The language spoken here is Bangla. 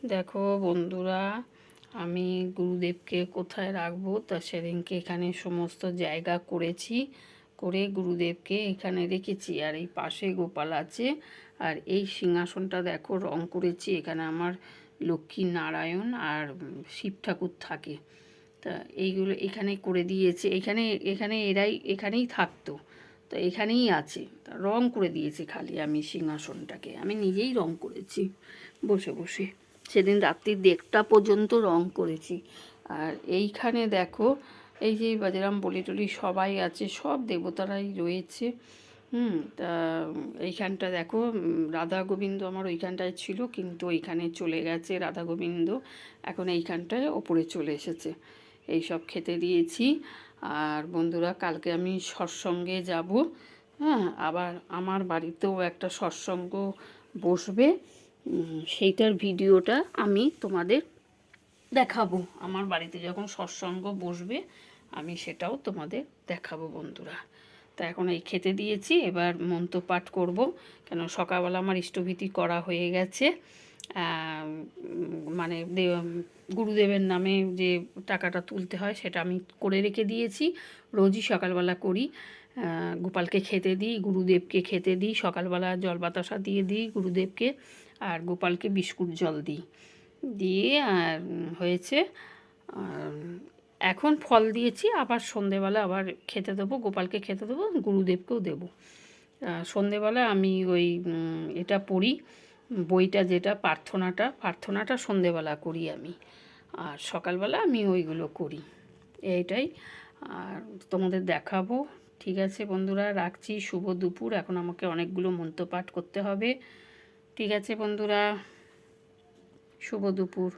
দেখো বন্ধুরা, আমি গুরুদেবকে কোথায় রাখবো তা সেদিনকে এখানে সমস্ত জায়গা করেছি, করে গুরুদেবকে এখানে রেখেছি। আর এই পাশে গোপাল আছে, আর এই সিংহাসনটা দেখো রং করেছি। এখানে আমার লক্ষ্মী নারায়ণ আর শিব ঠাকুর থাকে। তা এইগুলো এখানে করে দিয়েছে। এখানে এখানে এরাই এখানেই থাকতো, তো এখানেই আছে। তা রং করে দিয়েছি খালি আমি সিংহাসনটাকে, আমি নিজেই রং করেছি বসে বসে। সেদিন রাত্রি 1:30 পর্যন্ত রং করেছি। আর এইখানে দেখো, এই যে বাজরাম বলি টলি সবাই আছে, সব দেবতারাই রয়েছে। তা এইখানটা দেখো, রাধা গোবিন্দ আমার ওইখানটায় ছিল, কিন্তু ওইখানে চলে গেছে রাধা গোবিন্দ, এখন এইখানটায় ওপরে চলে এসেছে। এই সব খেতে দিয়েছি। আর বন্ধুরা, কালকে আমি সৎসঙ্গে যাব। হ্যাঁ, আবার আমার বাড়িতেও একটা সৎসঙ্গ বসবে, সেইটার ভিডিওটা আমি তোমাদের দেখাবো। আমার বাড়িতে যখন সৎসঙ্গ বসবে আমি সেটাও তোমাদের দেখাবো বন্ধুরা। তা এখন এই খেতে দিয়েছি, এবার মন্ত্র পাঠ করব, কেন সকালবেলা আমার ইষ্টভীতি করা হয়ে গেছে। মানে গুরুদেবের নামে যে টাকাটা তুলতে হয় সেটা আমি করে রেখে দিয়েছি, রোজই সকালবেলা করি। গোপালকে খেতে দিই, গুরুদেবকে খেতে দিই, সকালবেলা জল বাতাসা দিয়ে দিই গুরুদেবকে, আর গোপালকে বিস্কুট জল দিই, দিয়ে আর হয়েছে। এখন ফল দিয়েছি, আবার সন্ধেবেলা আবার খেতে দেবো, গোপালকে খেতে দেবো, গুরুদেবকেও দেবো। সন্ধেবেলা আমি ওই এটা পড়ি, বইটা যেটা প্রার্থনাটা সন্ধেবেলা করি আমি, আর সকালবেলা আমি ওইগুলো করি, এইটাই। আর তোমাদের দেখাবো। ঠিক আছে বন্ধুরা, রাখছি। শুভ দুপুর। এখন আমাকে অনেকগুলো মন্ত্রপাঠ করতে হবে। ঠিক আছে বন্ধুরা, শুভ দুপুর।